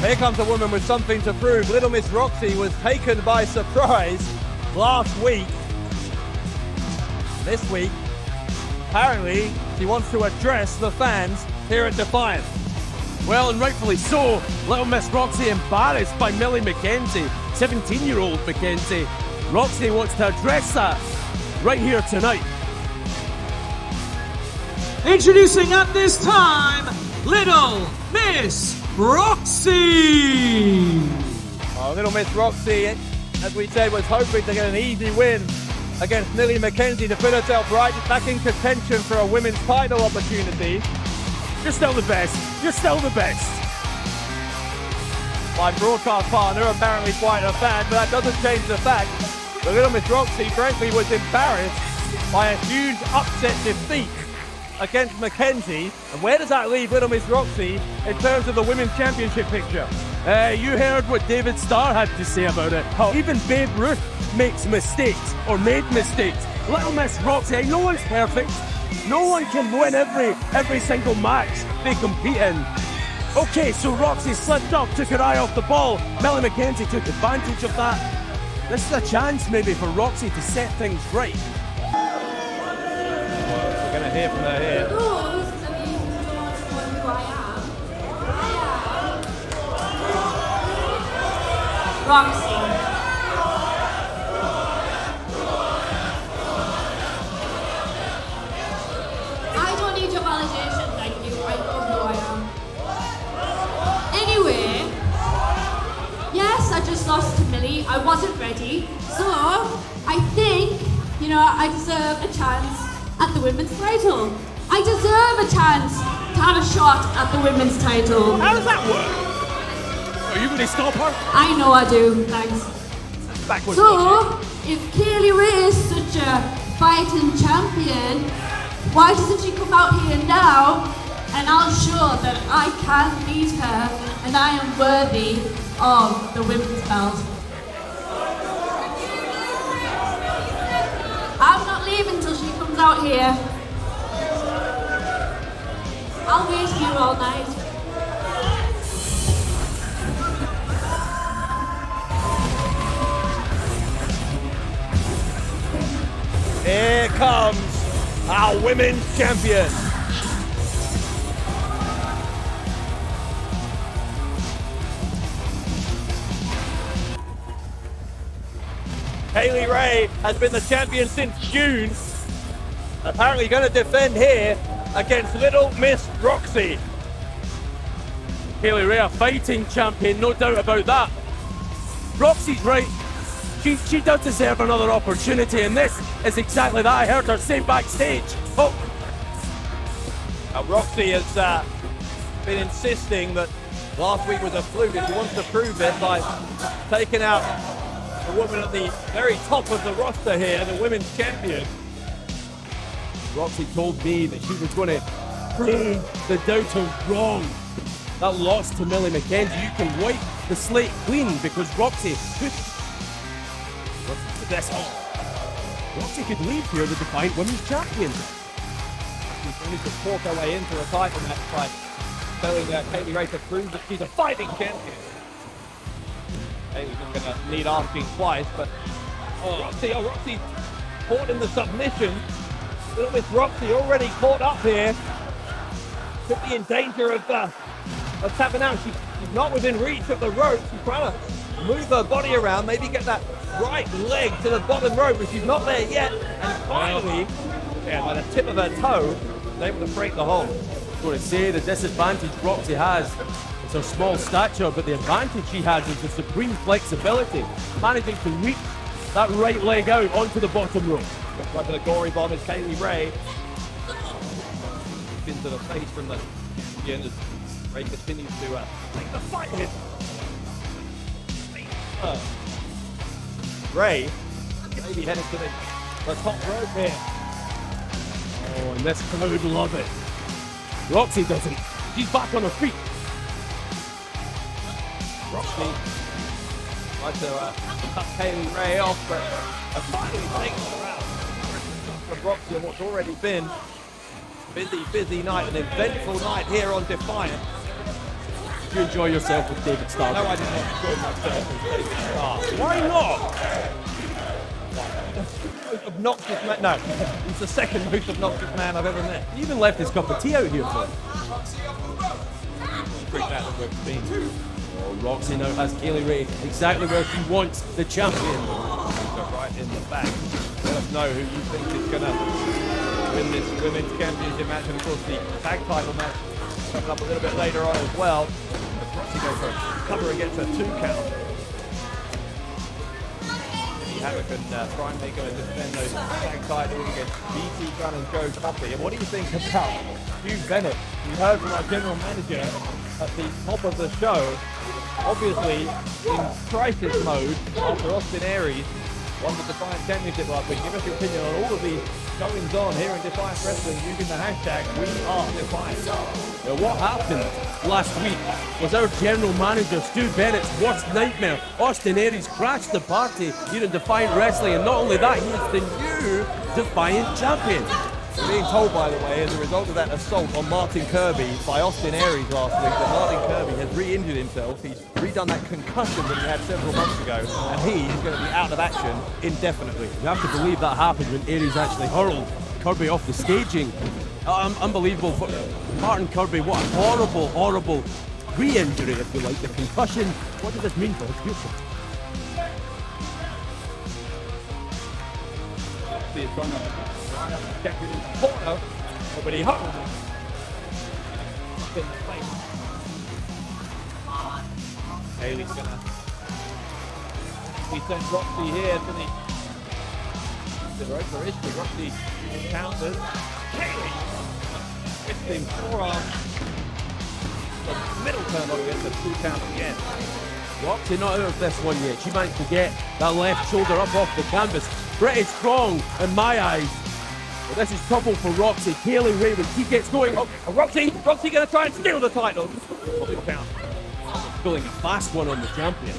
Here comes a woman with something to prove. Little Miss Roxxy was taken by surprise last week. This week, apparently, she wants to address the fans here at Defiant. Well, and rightfully so. Little Miss Roxxy embarrassed by Millie McKenzie, 17-year-old McKenzie. Roxxy wants to address that right here tonight. Introducing at this time, Little Miss Roxxy. Little Miss Roxxy, as we said, was hoping to get an easy win against Millie McKenzie to put herself right back in contention for a women's title opportunity. You're still the best. You're still the best. My broadcast partner, apparently quite a fan, but that doesn't change the fact that Little Miss Roxxy, frankly, was embarrassed by a huge upset defeat against McKenzie. And where does that leave Little Miss Roxxy in terms of the women's championship picture? You heard what David Starr had to say about it. How even Babe Ruth makes mistakes, or made mistakes. Little Miss Roxxy, no one's perfect. No one can win every single match they compete in. Okay, so Roxxy slipped up, took her eye off the ball. Millie McKenzie took advantage of that. This is a chance maybe for Roxxy to set things right. We're going to hear from her here. Roxxy. I don't need your validation, thank you. I know who I am. Anyway, yes, I just lost to Millie. I wasn't ready. So, I think, I deserve a chance at the women's title. I deserve a chance to have a shot at the women's title. How does that work? Are you going to stop her? I know I do, thanks. Backwards So, logic. if Kaylee Ray is such a fighting champion, why doesn't she come out here now and I'll show that I can beat her and I am worthy of the women's belt. I'm not leaving till she comes out here. I'll wait here all night. Here comes our women's champion. Kaylee Ray has been the champion since June. Apparently going to defend here against Little Miss Roxxy. Kaylee Ray, a fighting champion, no doubt about that. Roxy's right. She does deserve another opportunity, and this is exactly that. I heard her say backstage. Oh. Roxxy has been insisting that last week was a fluke, and she wants to prove it by taking out the woman at the very top of the roster here, the women's champion. Roxy told me that she was going to prove the doubters wrong. That loss to Millie McKenzie, you can wipe the slate clean because Roxy put this on. Roxy could leave here the Defiant Women's Champion. She's going to talk her way into a title match by telling Kaylee Ray to prove that she's a fighting champion. Kaylee's not going to need asking twice, but Roxy caught in the submission. Little Miss Roxxy already caught up here. Could be in danger of tapping out. She's not within reach of the rope. She's trying to move her body around, maybe get that right leg to the bottom rope, but she's not there yet. And finally, by the tip of her toe, she's able to break the hold. I was going to say the disadvantage Roxy has is her small stature, but the advantage she has is the supreme flexibility, managing to reach that right leg out onto the bottom rope. Right to the gory bomb is Kaylee Ray. Into the face from the end as Ray continues to take the fight hit. Ray maybe headed to the top rope here. Oh, and this crowd love it. Roxy doesn't. She's back on her feet. Roxy tried to cut Kaylee Ray off, but finally takes her out. From Roxy on what's already been busy night, an eventful night here on Defiant. Did you enjoy yourself with David Starr? No, I did not enjoy myself with David Starr. Why not? Most obnoxious man. No, he's the second most obnoxious man I've ever met. He even left his cup of tea out here for him. Great battle we've seen. Oh, Roxy now has Kaylee Ray exactly where she wants the champion. So right in the back. Let us know who you think is going to win this women's championship match. And of course the tag title match coming up a little bit later on as well. As Roxy goes for a cover against a 2 count. Havoc and try and make her defend those tag titles against BT Gunn and Joe Coffey. And what do you think about Stu Bennett? We heard from our general manager at the top of the show, obviously in crisis mode after Austin Aries won the Defiant Championship last week. Give us your opinion on all of the goings on here in Defiant Wrestling using the hashtag #WeAreDefiant. Now, what happened last week was our general manager, Stu Bennett's worst nightmare. Austin Aries crashed the party here in Defiant Wrestling, and not only that, he is the new Defiant champion. We're being told, by the way, as a result of that assault on Martin Kirby by Austin Aries last week, that Martin Kirby has re-injured himself. He's redone that concussion that he had several months ago, and he is going to be out of action indefinitely. You have to believe that happened when Aries actually hurled Kirby off the staging. Unbelievable for Martin Kirby. What a horrible, horrible re-injury, if you like. The concussion. What does this mean for his future? See it trying to check it in the corner, but he hurled him. In the face. Haley's gonna. He sends Roxy here to the rope issue. Roxy counters. Haley twisting forearm. The middle turn on against the 2 count again. Roxy not out of this one yet. She managed to get that left shoulder up off the canvas. Pretty strong in my eyes. But this is trouble for Roxy. Kaylee Ray, when she gets going. Oh, Roxy going to try and steal the title. 2 count. Pulling a fast one on the champion.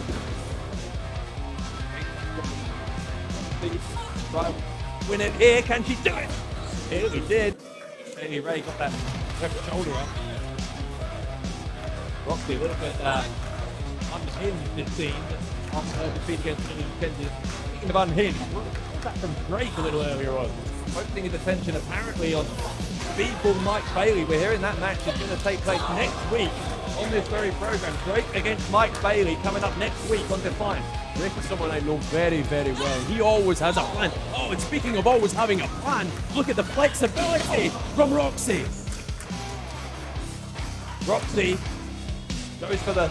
Right, win it here. Can she do it? Haley did. Kaylee Ray got that left shoulder up. Roxy a little bit unhinged, it seemed, after her defeat against Lily McKenzie. Speaking of unhinged, what's that from Drake a little earlier on? Focusing his attention apparently on Speedball Mike Bailey. We're hearing that match is going to take place next week on this very program. Drake against Mike Bailey coming up next week on Defiant. Drake is someone I know very, very well. He always has a plan. Oh, and speaking of always having a plan, look at the flexibility from Roxy. Roxy goes for the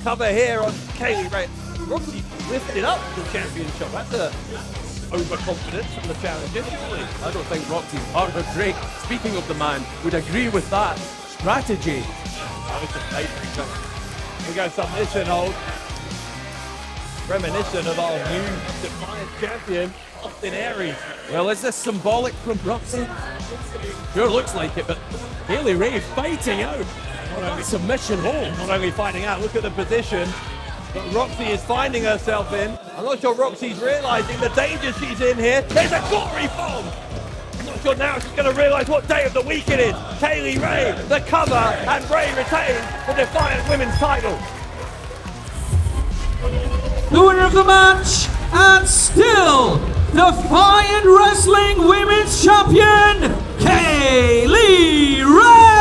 cover here on Kaylee Ray. Roxy lifted up the championship. That's a overconfidence from the challenger, surely. I don't think Roxy's partner Drake, speaking of the man, would agree with that strategy. Oh, it's a favorite. Here we go, submission hold. Reminiscent of our new Defiant champion, Austin Aries. Well, is this symbolic from Roxy? Sure looks like it, but Kaylee Ray fighting out. Submission hold. Not only finding out, look at the position that Roxy is finding herself in. I'm not sure Roxy's realising the danger she's in here. There's a gory bomb! I'm not sure now she's going to realise what day of the week it is. Kaylee Ray, the cover, and Ray retains the Defiant Women's title. The winner of the match, and still Defiant Wrestling Women's Champion, Kaylee Ray!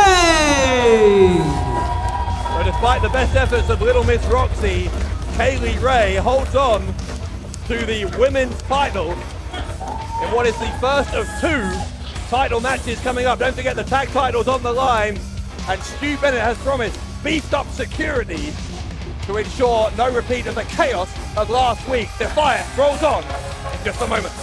But despite the best efforts of Little Miss Roxxy, Kaylee Ray holds on to the women's title in what is the first of 2 title matches coming up. Don't forget the tag titles on the line, and Stu Bennett has promised beefed up security to ensure no repeat of the chaos of last week. Defiant rolls on in just a moment.